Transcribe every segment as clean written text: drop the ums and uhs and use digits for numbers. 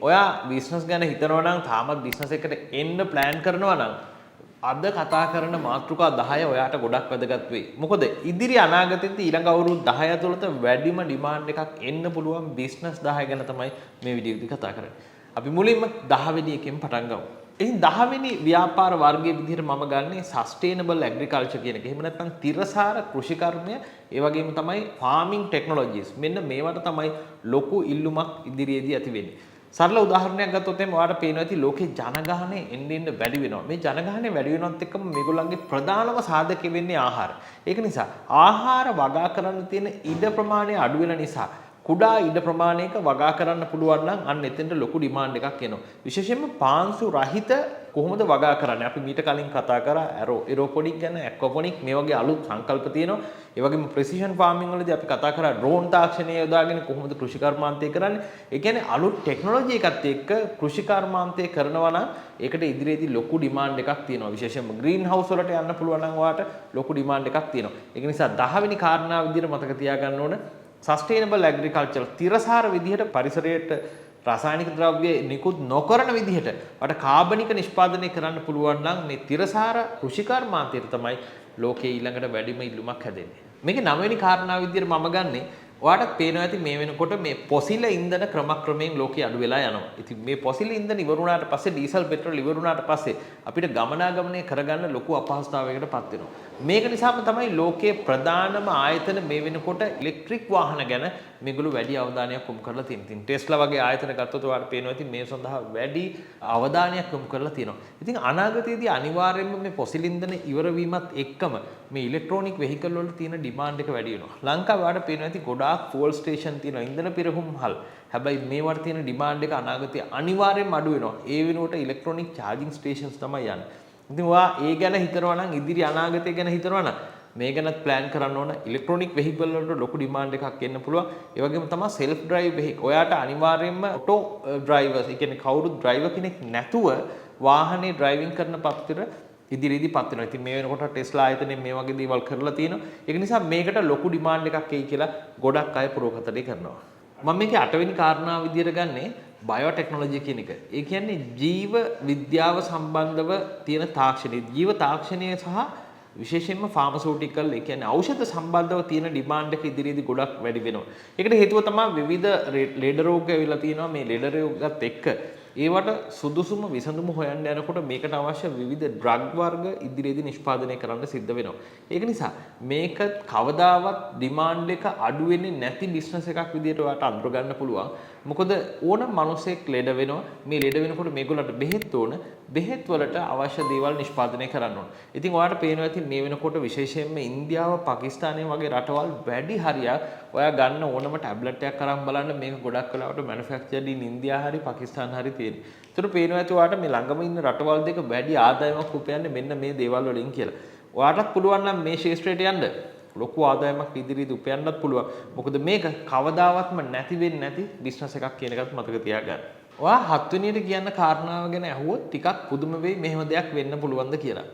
ඔයා බිස්නස් ගැන හිතනවා නම් තාමත් බිස්නස් එකට එන්න ප්ලෑන් කරනවා නම් අද කතා කරන මාතෘකා 10 ඔයාට ගොඩක් වැදගත් වෙයි. මොකද ඉදිරි අනාගතයේදී ඊළඟ අවුරුදු 10 ඇතුළත වැඩිම ඩිමාන්ඩ් එකක් එන්න පුළුවන් බිස්නස් 10 ගැන තමයි මේ වීඩියෝදී කතා කරන්නේ. අපි මුලින්ම 10 වෙනි එකෙන් පටන් ගමු. ඉතින් 10 වෙනි ව්‍යාපාර වර්ගයේ විදිහට මම ගන්නේ සස්ටේනබල් ඇග්‍රිකල්චර් කියන එක. එහෙම නැත්නම් තිරසාර කෘෂිකර්මය, ඒ වගේම තමයි ෆාමින් ටෙක්නොලොජිස්. මෙන්න මේවට තමයි ලොකු ඉල්ලුමක් ඉදිරියේදී ඇති වෙන්නේ. සරල උදාහරණයක් ගත්තොත් එimhe ඔයාලට පේනවා ඇති ලෝකේ ජනගහනය එන්න වැඩි වෙනවා. මේ ජනගහනය වැඩි වෙනවත් එක්කම මේගොල්ලන්ගේ ප්‍රධානම සාධකය වෙන්නේ ආහාර. ඒක නිසා ආහාර වගා කරන්න තියෙන ඉඩ ප්‍රමාණය අඩු වෙන නිසා කුඩා ඉඩ ප්‍රමාණයක වගා කරන්න පුළුවන් නම් අන්න එතෙන්ට ලොකු ඩිමාන්ඩ් එකක් එනවා. විශේෂයෙන්ම පාංශු රහිත කොහොමද වගා කරන්නේ? අපි මීට කලින් කතා කරා එරෝපොනික් ගැන, ඇක්වාපොනික් මේ වගේ අලුත් සංකල්ප තියෙනවා. ඒ වගේම ප්‍රෙසිෂන් ෆාමින් වලදී අපි කතා කරා ඩ්‍රෝන් තාක්ෂණය යොදාගෙන කොහොමද කෘෂි කර්මාන්තය කරන්නේ? ඒ කියන්නේ අලුත් ටෙක්නොලොජි එකත් එක්ක කෘෂි කර්මාන්තය කරනවා නම් ඒකට ඉදිරියේදී ලොකු ඩිමාන්ඩ් එකක් තියෙනවා. විශේෂයෙන්ම ග්‍රීන් හවුස් වලට යන්න පුළුවන් නම් ඔයාට ලොකු ඩිමාන්ඩ් එකක් තියෙනවා. ඒක නිසා 10 වෙනි කාරණාව විදිහට මතක තියාගන්න ඕන සස්ටේනබල් ඇග්‍රිකල්චර් තිරසාර විදිහට පරිසරයට රසායනික ද්‍රව්‍ය නිකුත් නොකරන විදිහට වට කාබනික නිෂ්පාදනය කරන්න පුළුවන් නම් මේ තිරසාර කෘෂිකර්මාන්තයට තමයි ලෝකයේ ඊළඟට වැඩිම ඉල්ලුමක් හැදෙන්නේ. මේකේ 9 වෙනි කාරණාව විදිහට මම ගන්නෙ ඔයාලට පේනවා ඇති මේ වෙනකොට මේ පොසිල ඉන්ධන ක්‍රමක්‍රමයෙන් ලෝකේ අඩු වෙලා යනවා. ඉතින් මේ පොසිල ඉන්ධන ඉවර වුණාට පස්සේ ඩීසල් පෙට්‍රල් ඉවර වුණාට පස්සේ අපිට ගමනාගමනය කරගන්න ලොකු අපහසුතාවයකට පත් වෙනවා. මේක නිසාම තමයි ලෝකයේ ප්‍රධානම ආයතන මේ වෙනකොට ඉලෙක්ට්‍රික් වාහන ගැන මේගොල්ලෝ වැඩි අවධානයක් යොමු කරලා තියෙනවා. ඉතින් ටෙස්ලා වගේ ආයතන ගත්තොත් ඔයාලට පේනවා ඉතින් මේ සඳහා වැඩි අවධානයක් යොමු කරලා තියෙනවා. ඉතින් අනාගතයේදී අනිවාර්යයෙන්ම මේ පොසිල් ඉන්ධන ඉවර වීමත් එක්කම මේ ඉලෙක්ට්‍රොනික වෙහිකල් වල තියෙන ඩිමාන්ඩ් එක වැඩි වෙනවා. ලංකාවේ ඔයාලට පේනවා ඉතින් ගොඩාක් ෆුවල් ස්ටේෂන් තියෙනවා, ඉන්ධන පිරහුම්හල්. හැබැයි මේවට තියෙන ඩිමාන්ඩ් එක අනාගතයේ අනිවාර්යයෙන්ම අඩු වෙනවා. ඒ වෙනුවට ඉලෙක්ට්‍රොනික චාර්ජින් ස්ටේෂන්ස් තමයි යන්නේ. ඉතින් ඔයා ඒ ගැන හිතනවා නම් ඉදිරි අනාගතය ගැන හිතනවා නම් මේ ගැනත් ප්ලෑන් කරන්න ඕන. ඉලෙක්ට්‍රොනික වෙහිකල් වලට ලොකු ඩිමාන්ඩ් එකක් එන්න පුළුවන්. ඒ වගේම තමයි සෙල්ෆ් ඩ්‍රයිව් වෙහිකල්. ඔයාට අනිවාර්යයෙන්ම ඔටෝ ඩ්‍රයිවර්ස්, ඒ කියන්නේ කවුරුත් ඩ්‍රයිවර් කෙනෙක් නැතුව වාහනේ ඩ්‍රයිවිං කරන පත්තර ඉදිරියේදී පත් වෙනවා. ඉතින් මේ වෙනකොට ටෙස්ලා ආයතනයේ මේ වගේ දේවල් කරලා තියෙනවා. ඒක නිසා මේකට ලොකු ඩිමාන්ඩ් එකක් එයි කියලා ගොඩක් අය පුරෝගතණය කරනවා. මම මේකේ 8 වෙනි කාරණාව විදියට ගන්නේ බයෝටෙක්නොලොජි කියන එක. ඒ කියන්නේ ජීව විද්‍යාව සම්බන්ධව තියෙන තාක්ෂණය, ජීව තාක්ෂණය සහ විශේෂයෙන්ම ෆාමසිටිකල්, ඒ කියන්නේ ඖෂධ සම්බන්ධව තියෙන ඩිමාන්ඩ් එක ඉදිරියේදී ගොඩක් වැඩි වෙනවා. ඒකට හේතුව තමයි විවිධ ලෙඩ රෝග ඇවිල්ලා තියෙනවා. මේ ලෙඩ රෝගات එක්ක ඒවට සුදුසුම විසඳුම හොයන්න යනකොට මේකට අවශ්‍ය විවිධ ඩ්‍රග් වර්ග ඉදිරියේදී නිෂ්පාදනය කරන්න සිද්ධ වෙනවා. ඒක නිසා මේක කවදාවත් ඩිමාන්ඩ් එක අඩු වෙන්නේ නැති බිස්නස් එකක් විදියට ඔයාලට අඳුර ගන්න පුළුවන්. මොකද ඕනම මිනිසෙක් ලෙඩ වෙනවා. මේ ලෙඩ වෙනකොට මේගොල්ලන්ට බෙහෙත් ඕන. බෙහෙත් වලට අවශ්‍ය දේවල් නිෂ්පාදනය කරන්න ඕන. ඉතින් ඔයාලට පේනවා ඇති මේ වෙනකොට විශේෂයෙන්ම ඉන්දියාව, පාකිස්තානය වගේ රටවල් වැඩි හරියක් ඔයා ගන්න ඕනම ටැබ්ලට් එකක් අරන් බලන්න මේක ගොඩක් වෙලාවට මැනුෆැක්චර්ඩ් ඉන් ඉන්දියා හරි පාකිස්තාන හරි තියෙන්නේ. ඒතර පේනවා ඇති ඔයාලට මේ ළඟම ඉන්න රටවල් දෙක වැඩි ආදායමක් උපයන්නේ මෙන්න මේ දේවල් වලින් කියලා. ඔයාලටත් පුළුවන් නම් මේ ශේෂ්ත්‍රයට යන්න. ලොකු ආදායමක් ඉදිරියේදී උපයන්නත් පුළුවන්. මොකද මේක කවදාවත්ම නැති වෙන්නේ නැති බිස්නස් එකක් කියන එකත් මතක තියාගන්න. ඔයා 7 වෙනියට කියන්න කාරණාව ගැන අහුවොත් ටිකක් පුදුම වෙයි මෙහෙම දෙයක් වෙන්න පුළුවන්ද කියලා.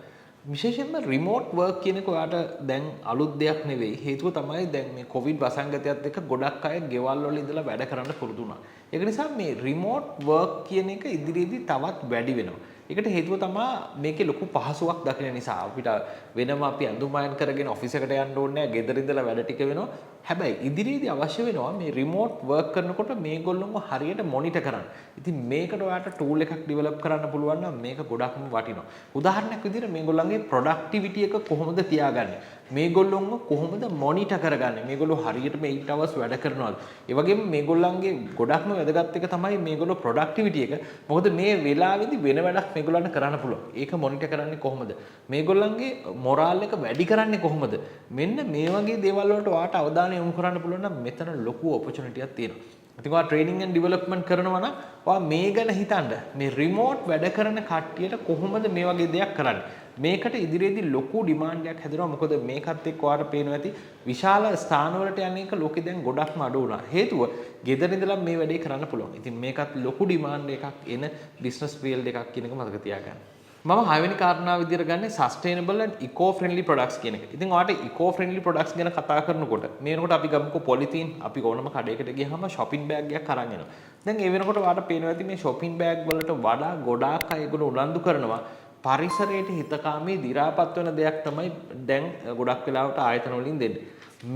විශේෂයෙන්ම රිමෝට් වර්ක් කියන එක ඔයාට දැන් අලුත් දෙයක් නෙවෙයි. හේතුව තමයි දැන් මේ කොවිඩ් වසංගතයත් එක්ක ගොඩක් අය ගෙවල් වල ඉඳලා වැඩ කරන්න පුරුදු වුණා. ඒක නිසා මේ රිමෝට් වර්ක් කියන එක ඉදිරියේදී තවත් වැඩි වෙනවා. ඒකට හේතුව තමයි මේකේ ලොකු පහසුවක් දකින නිසා. අපිට වෙනම අපි ඇඳුම් අයන් කරගෙන ඔෆිස් එකට යන්න ඕනේ නැහැ. ගෙදර ඉඳලා වැඩ ටික වෙනවා. හැබැයි ඉදිරියේදී අවශ්‍ය වෙනවා මේ රිමෝට් වර්ක් කරනකොට මේගොල්ලොම හරියට මොනිටර් කරන්න. ඉතින් මේකට ඔයාලට ටූල් එකක් ඩෙවලොප් කරන්න පුළුවන් නම් මේක ගොඩක්ම වටිනවා. උදාහරණයක් විදිහට මේගොල්ලන්ගේ ප්‍රොඩක්ටිවිටි එක කොහොමද තියාගන්නේ? මේගොල්ලොන්ව කොහොමද මොනිටර් කරගන්නේ? මේගොල්ලෝ හරියටම 8 hours වැඩ කරනවද? ඒ වගේම මේගොල්ලන්ගේ ගොඩක්ම වැදගත් එක තමයි මේගොල්ලෝ ප්‍රොඩක්ටිවිටි එක. මොකද මේ වෙලාවේදී වෙන වැඩක් මේගොල්ලන්ට කරන්න පුළුවන්. ඒක මොනිටර් කරන්නේ කොහොමද? මේගොල්ලන්ගේ මොරාල් එක වැඩි කරන්නේ කොහොමද? මෙන්න මේ වගේ දේවල් වලට ඔයාට අවධානය යොමු කරන්න පුළුවන් නම් මෙතන ලොකු ඔපචුනිටි එකක් තියෙනවා. ඉතින් ඔයා ට්‍රේනින් ඇන්ඩ් ඩෙවලොප්මන්ට් කරනවා නම් ඔයා මේ ගැන හිතන්න. මේ රිමෝට් වැඩ කරන කට්ටියට කොහොමද මේ වගේ දෙයක් කරන්නේ? මේකට ඉදිරියේදී ලොකු ඩිමාන්ඩ් එකක් හැදෙනවා. මොකද මේකත් එක්ක ඔයාලට පේනවා ඇති විශාල ස්ථානවලට යන එක ලෝකෙ දැන් ගොඩක්ම අඩු වුණා. හේතුව ගෙදර ඉඳලා මේ වැඩේ කරන්න පුළුවන්. ඉතින් මේකත් ලොකු ඩිමාන්ඩ් එකක් එන බිස්නස් ෆීල්ඩ් එකක් කියන එක මතක තියාගන්න. මම හයවෙනි කාරණාව විදිහට ගන්නේ sustainable and eco friendly products කියන එක. ඉතින් ඔයාලට eco friendly products ගැන කතා කරනකොට මේ වෙනකොට අපි ගමුකෝ පොලිතීන් අපි ඕනම කඩේකට ගියාම shopping bag එකක් අරන් එනවා. දැන් ඒ වෙනකොට ඔයාලට පේනවා ඇති මේ shopping bag වලට වඩා ගොඩාක් අය ඒගොල්ලෝ උනන්දු කරනවා පරිසරයට හිතකාමී දි รา පත් වෙන දෙයක් තමයි දැන් ගොඩක් වෙලාවට ආයතන වලින් දෙන්නේ.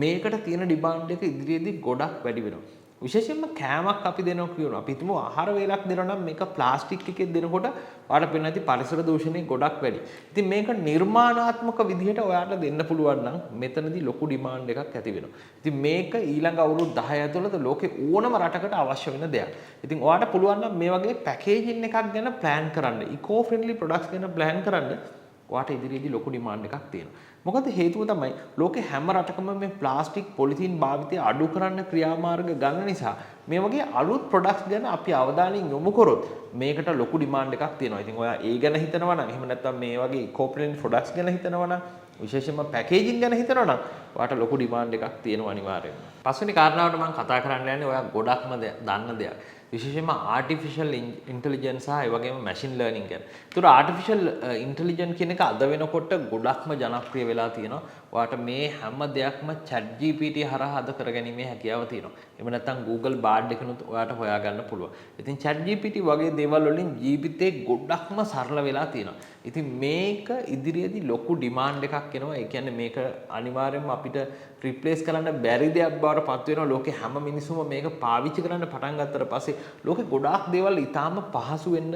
මේකට තියෙන ඩිමාන්ඩ් එක ඉදිරියේදී ගොඩක් වැඩි වෙනවා. විශේෂයෙන්ම කෑමක් අපි දෙනවා කියනවා. අපි හිතමු ආහාර වේලක් දෙනවා නම් මේක ප්ලාස්ටික් එකේ දෙනකොට ඔයාලට පේන ඇති පරිසර දූෂණය ගොඩක් වැඩි. ඉතින් මේක නිර්මාණාත්මක විදිහට ඔයාලට දෙන්න පුළුවන් නම් මෙතනදී ලොකු ඩිමාන්ඩ් එකක් ඇති වෙනවා. ඉතින් මේක ඊළඟ අවුරුදු 10 ඇතුළත ලෝකේ ඕනම රටකට අවශ්‍ය වෙන දෙයක්. ඉතින් ඔයාලට පුළුවන් නම් මේ වගේ පැකේජින් එකක් ගැන ප්ලෑන් කරන්න. ඉකෝ ෆ්‍රෙන්ඩ්ලි ප්‍රොඩක්ට්ස් ගැන ප්ලෑන් කරන්න. ඔයාට ඉදිරියේදී ලොකු ඩිමාන්ඩ් එකක් තියෙනවා. මොකද හේතුව තමයි ලෝකේ හැම රටකම මේ ප්ලාස්ටික් පොලිතීන් භාවිතය අඩු කරන්න ක්‍රියාමාර්ග ගන්න නිසා මේ වගේ අලුත් ප්‍රොඩක්ට්ස් ගැන අපි අවධානයෙන් යොමු කරොත් මේකට ලොකු ඩිමාන්ඩ් එකක් තියෙනවා. ඉතින් ඔයා ඒ ගැන හිතනවා නම් එහෙම නැත්නම් මේ වගේ ඉකෝ ෆ්‍රෙන්ඩ්ලි ප්‍රොඩක්ට්ස් ගැන හිතනවා නම් විශේෂයෙන්ම පැකේජින් ගැන හිතනවා නම් ඔයාට ලොකු ඩිමාන්ඩ් එකක් තියෙනවා අනිවාර්යයෙන්ම. පස්වෙනි කාරණාවට මම කතා කරන්න යන්නේ ඔයා ගොඩක්ම දන්න දෙයක්. විශේෂයෙන්ම ආටිෆිෂල් ඉන්ටෙලිජන්ස් සහ ඒ වගේම මැෂින් ලර්නින් ගැන. ඒතර ආටිෆිෂල් ඉන්ටෙලිජන්ස් කියන එක අද වෙනකොට ගොඩක්ම ජනප්‍රිය වෙලා තියෙනවා. ඔයාට මේ හැම දෙයක්ම chat GPT හරහා අද කරගැනීමේ හැකියාව තියෙනවා. එහෙම නැත්නම් Google Bard එකනොත් ඔයාට හොයාගන්න පුළුවන්. ඉතින් chat GPT වගේ දේවල් වලින් ජීවිතේ ගොඩක්ම සරල වෙලා තියෙනවා. ඉතින් මේක ඉදිරියේදී ලොකු ඩිමාන්ඩ් එකක් එනවා. ඒ කියන්නේ මේක අනිවාර්යයෙන්ම අපිට රිප්ලේස් කරන්න බැරි දෙයක් බවට පත් වෙනවා. ලෝකේ හැම මිනිස්සුම මේක පාවිච්චි කරන්න පටන් ගත්තට පස්සේ ලෝකේ ගොඩාක් දේවල් ඉතාම පහසු වෙන්න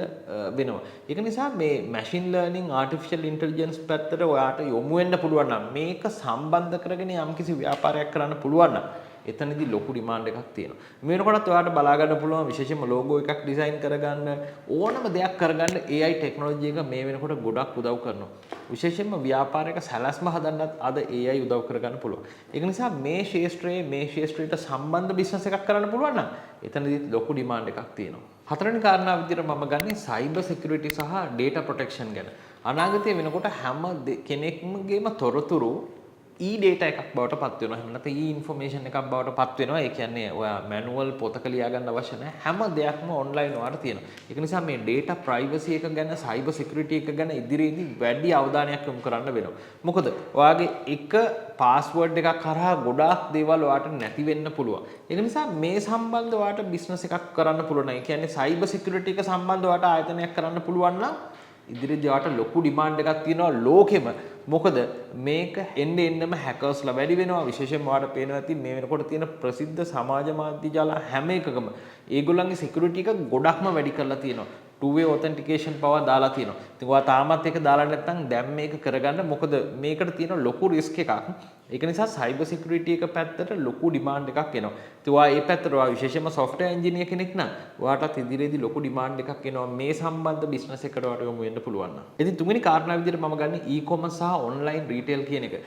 වෙනවා. ඒක නිසා මේ මැෂින් ලර්නින් ආටිෆිෂල් ඉන්ටෙලිජන්ස් පැත්තට ඔයාට යොමු වෙන්න පුළුවන් නම් මේක සම්බන්ධ කරගෙන යම්කිසි ව්‍යාපාරයක් කරන්න පුළුවන් නම් එතනදී ලොකු ඩිමාන්ඩ් එකක් තියෙනවා. මේ වෙනකොටත් ඔයාලට බලා ගන්න පුළුවන් විශේෂයෙන්ම ලෝගෝ එකක් ඩිසයින් කරගන්න ඕනම දෙයක් කරගන්න AI ටෙක්නොලොජි එක මේ වෙනකොට ගොඩක් උදව් කරනවා. විශේෂයෙන්ම ව්‍යාපාරයක සැලැස්ම හදන්නත් අද AI උදව් කරගන්න පුළුවන්. ඒක නිසා මේ ක්ෂේත්‍රයට සම්බන්ධ බිස්නස් එකක් කරන්න පුළුවන් නම් එතනදී ලොකු ඩිමාන්ඩ් එකක් තියෙනවා. හතරවෙනි කාරණාව විදිහට මම ගන්නේ සයිබර් සිකියුරිටි සහ ඩේටා ප්‍රොටෙක්ෂන් ගැන. අනාගතයේ වෙනකොට හැම කෙනෙක්ගේම තොරතුරු e-data එකක් බවට පත් වෙනවා. එහෙම නැත්නම් e-information එකක් බවට පත් වෙනවා. ඒ කියන්නේ ඔයා මැනුවල් පොතක ලියා ගන්න අවශ්‍ය නැහැ. හැම දෙයක්ම ඔන්ලයින් ඔයාලට තියෙනවා. ඒක නිසා මේ data privacy එක ගැන cyber security එක ගැන ඉදිරියේදී වැඩි අවධානයක් යොමු කරන්න වෙනවා. මොකද ඔයාගේ එක password එකක් කරා ගොඩාක් දේවල් ඔයාට නැති වෙන්න පුළුවන්. ඒක නිසා මේ සම්බන්ධ ඔයාට business එකක් කරන්න පුළුවන්. ඒ කියන්නේ cyber security එක සම්බන්ධ ඔයාට ආයතනයක් කරන්න පුළුවන් නම් ඉදිරියේදී ඔයාට ලොකු ඩිමාන්ඩ් එකක් තියෙනවා ලෝකෙම. මොකද මේක එන්නෙම හැකර්ස්ලා වැඩි වෙනවා. විශේෂයෙන්ම ඔයාලට පේනවා ඇති මේ වෙනකොට තියෙන ප්‍රසිද්ධ සමාජ මාධ්‍ය ජාල හැම එකකම ඒගොල්ලන්ගේ සිකියුරිටි එක ගොඩක්ම වැඩි කරලා තියෙනවා. two-way authentication පවා දාලා තියෙනවා. ඉතින් ඔයා තාමත් ඒක දාලා නැත්නම් දැන් මේක කරගන්න. මොකද මේකට තියෙන ලොකු රිස්ක් එකක්. ඒක නිසා cyber security එක පැත්තට ලොකු ඩිමාන්ඩ් එකක් එනවා. ඉතින් ඔයා මේ පැත්තට ඔයා විශේෂයෙන්ම software engineer කෙනෙක් නම් ඔයාටත් ඉදිරියේදී ලොකු ඩිමාන්ඩ් එකක් එනවා මේ සම්බන්ධ business එකකට ඔයාට යොමු වෙන්න පුළුවන් නම්. ඉතින් තුන්වෙනි කාරණාව විදිහට මම ගන්නේ e-commerce සහ online retail කියන එක.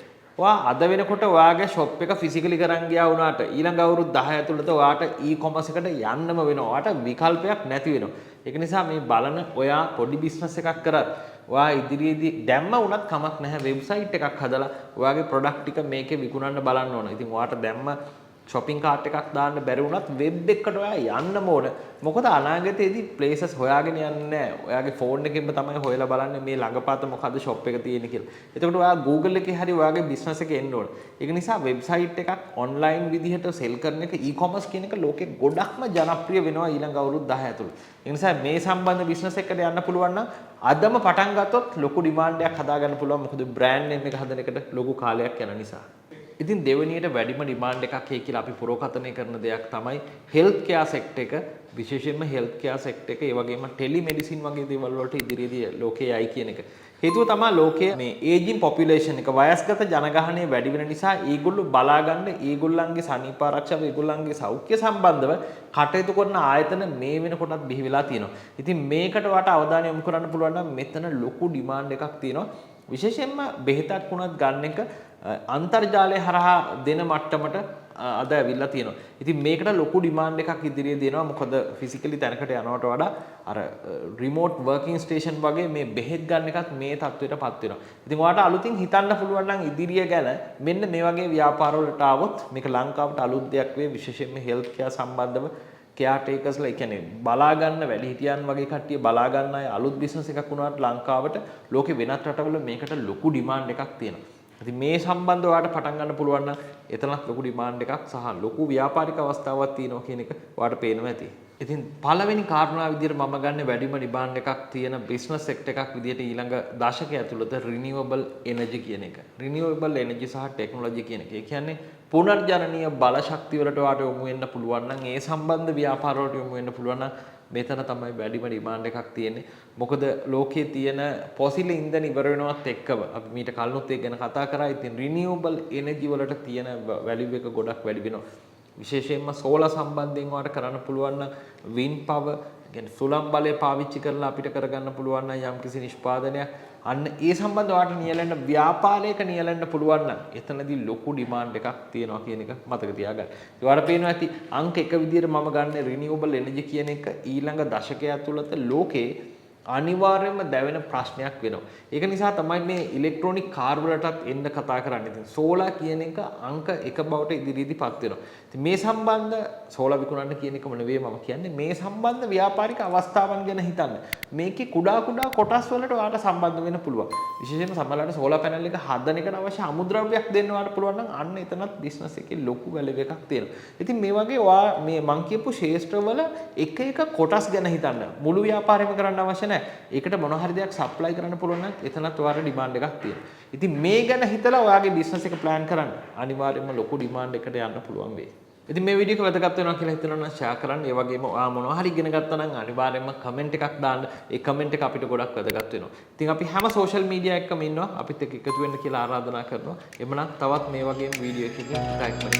ඔයා අද වෙනකොට ඔයාගේ shop එක physically කරන් ගියා වුණාට ඊළඟ අවුරුදු 10 ඇතුළත ඔයාට e-commerce එකට යන්නම වෙනවා. ඔයාට විකල්පයක් නැති වෙනවා. ඒක නිසා මේ බලන ඔයා පොඩි business එකක් කරත් ඔයා ඉදිරියේදී දැම්ම වුණත් කමක් නැහැ වෙබ්සයිට් එකක් හදලා ඔයාගේ product ටික මේකේ විකුණන්න බලන්න ඕන. ඉතින් ඔයාට දැම්ම shopping cart එකක් දාන්න බැරි වුණත් web එකකට ඔයා යන්නම ඕන. මොකද අනාගතයේදී places හොයාගෙන යන්නේ නැහැ. ඔයාගේ phone එකෙන්ම තමයි හොයලා බලන්නේ මේ ළඟපාත මොකද්ද shop එක තියෙන්නේ කියලා. එතකොට ඔයා Google එකේ හරි ඔයාගේ business එක එන්න ඕන. ඒක නිසා website එකක් online විදිහට sell කරන එක e-commerce කියන එක ලෝකෙ ගොඩක්ම ජනප්‍රිය වෙනවා ඊළඟ අවුරුදු 10 ඇතුළත. ඒ නිසා මේ සම්බන්ධ business එකකට යන්න පුළුවන් නම් අදම පටන් ගත්තොත් ලොකු demand එකක් හදාගන්න පුළුවන්. මොකද brand name එක හදන එකට ලොකු කාලයක් යන නිසා. ඉතින් දෙවෙනියට වැඩිම ඩිමාන්ඩ් එකක් එයි කියලා අපි පුරෝකථනය කරන දෙයක් තමයි හෙල්ත් කෙයාර් සෙක්ටර් එක. විශේෂයෙන්ම හෙල්ත් කෙයාර් සෙක්ටර් එක ඒ වගේම ටෙලිමෙඩිසින් වගේ දේවල් වලට ඉදිරියේදී ලෝකේ යයි කියන එක. හේතුව තමයි ලෝකයේ මේ ඒජින් පොපියුලේෂන් එක වයස්ගත ජනගහනය වැඩි වෙන නිසා ඒගොල්ලෝ බලාගන්න ඒගොල්ලන්ගේ සනීප ආරක්ෂාව ඒගොල්ලන්ගේ සෞඛ්‍ය සම්බන්ධව කටයුතු කරන ආයතන මේ වෙනකොටත් බිහි වෙලා තියෙනවා. ඉතින් මේකට වට අවධානය යොමු කරන්න පුළුවන් නම් මෙතන ලොකු ඩිමාන්ඩ් එකක් තියෙනවා. විශේෂයෙන්ම බෙහෙතක් වුණත් ගන්න එක අන්තර්ජාලය හරහා දෙන මට්ටමට අද ඇවිල්ලා තියෙනවා. ඉතින් මේකට ලොකු ඩිමාන්ඩ් එකක් ඉදිරියේ දෙනවා. මොකද ෆිසිකලි තැනකට යනවට වඩා අර රිමෝට් වර්කින් ස්ටේෂන් වගේ මේ බෙහෙත් ගන්න එකත් මේ තත්ත්වයටපත් වෙනවා. ඉතින් ඔයාලට අලුතින් හිතන්න පුළුවන් නම් ඉදිරිය ගැන මෙන්න මේ වගේ ව්‍යාපාර වලට ආවොත් මේක ලංකාවට අලුත් දෙයක් වේ. විශේෂයෙන්ම හෙල්ත් කෙයාර් සම්බන්ධව කෙයාර්ටේකර්ස්ලා ඒ කියන්නේ බලා ගන්න වැඩිහිටියන් වගේ කට්ටිය බලා ගන්න අය අලුත් බිස්නස් එකක් වුණාට ලංකාවට ලෝකේ වෙනත් රටවල මේකට ලොකු ඩිමාන්ඩ් එකක් තියෙනවා. ඉතින් මේ සම්බන්ධව ඔයාලට පටන් ගන්න පුළුවන් නම් එතනත් ලොකු ඩිමාන්ඩ් එකක් සහ ලොකු ව්‍යාපාරික අවස්ථාවක් තියෙනවා කියන එක ඔයාලට පේනවා ඇති. ඉතින් පළවෙනි කාරණාව විදිහට මම ගන්න වැඩිම ඩිමාන්ඩ් එකක් තියෙන බිස්නස් සෙක්ටර් එකක් විදිහට ඊළඟ දශකය ඇතුළත රිනියුවබල් එනර්ජි කියන එක. රිනියුවබල් එනර්ජි සහ ටෙක්නොලොජි කියන එක. ඒ කියන්නේ පුනර්ජනනීය බල ශක්තිය වලට ඔයාලට යොමු වෙන්න පුළුවන් නම් ඒ සම්බන්ධ ව්‍යාපාර වලට යොමු වෙන්න පුළුවන් නම් මෙතන තමයි වැඩිම ඩිමාන්ඩ් එකක් තියෙන්නේ. මොකද ලෝකයේ තියෙන පොසිල් ඉන්ධන ඉවර වෙනවත් එක්කම අපි මීට කලිනුත් ඒක ගැන කතා කරා. ඉතින් රිනියුවබල් එනර්ජි වලට තියෙන වැලියු එක ගොඩක් වැඩි වෙනවා. විශේෂයෙන්ම සෝලාර් සම්බන්ධයෙන් ඔයාලට කරන්න පුළුවන් නම් වින්ඩ් පවර් කියන්නේ සුළං බලය පාවිච්චි කරලා අපිට කරගන්න පුළුවන් නම් යම්කිසි නිෂ්පාදනයක් අන්න ඒ සම්බන්ධව ඔයාලට නියැලෙන්න ව්‍යාපාරයක නියැලෙන්න පුළුවන් නම් එතනදී ලොකු ඩිමාන්ඩ් එකක් තියෙනවා කියන එක මතක තියාගන්න. ඒ වඩ පේනවා ඇති අංක එක විදිහට මම ගන්න රිනියුවබල් එනර්ජි කියන එක ඊළඟ දශකය ඇතුළත ලෝකේ අනිවාර්යයෙන්ම දැවෙන ප්‍රශ්නයක් වෙනවා. ඒක නිසා තමයි මේ ඉලෙක්ට්‍රොනික කාර් වලටත් එන්න කතා කරන්නේ. ඉතින් සෝලාර් කියන එක අංක 1 බවට ඉදිරියේදීපත් වෙනවා. ඉතින් මේ සම්බන්ධ සෝලාර් විකුණන්න කියන එකම නෙවෙයි මම කියන්නේ මේ සම්බන්ධ ව්‍යාපාරික අවස්ථාවන් ගැන හිතන්න. මේකේ කුඩා කොටස් වලට ඔයාලට සම්බන්ධ වෙන්න පුළුවන්. විශේෂයෙන්ම සමහරවිට සෝලාර් පැනල් එක හදන එකට අවශ්‍ය අමුද්‍රව්‍යයක් දෙන්න ඔයාලට පුළුවන් නම් අන්න එතනත් බිස්නස් එකේ ලොකු වැලියු එකක් තියෙනවා. ඉතින් මේ වගේ ඔයා මේ මං කියපු ශේෂ්ත්‍රවල එක එක කොටස් ගැන හිතන්න. මුළු ව්‍යාපාරෙම කරන්න අවශ්‍ය නැහැ. ඒකට මොන හරි දෙයක් සප්ලයි කරන්න පුළුවන් නම් එතනත් ඔයාලට ඩිමාන්ඩ් එකක් තියෙනවා. ඉතින් මේ ගැන හිතලා ඔයාගේ බිස්නස් එක ප්ලෑන් කරන්න. අනිවාර්යයෙන්ම ලොකු ඩිමාන්ඩ් එකට යන්න පුළුවන් වෙයි. ඉතින් මේ වීඩියෝ එක වැදගත් වෙනවා කියලා හිතනවා නම් ෂෙයා කරන්න. ඒ වගේම ඔයා මොනවා හරි ඉගෙන ගත්තා නම් අනිවාර්යයෙන්ම කමෙන්ට් එකක් දාන්න. ඒ කමෙන්ට් එක අපිට ගොඩක් වැදගත් වෙනවා. ඉතින් අපි හැම සෝෂල් මීඩියා එකකම ඉන්නවා. අපිත් එක්ක එකතු වෙන්න කියලා ආරාධනා කරනවා. එමනම් තවත් මේ වගේම වීඩියෝ එකකින් ටැග් කරන්න.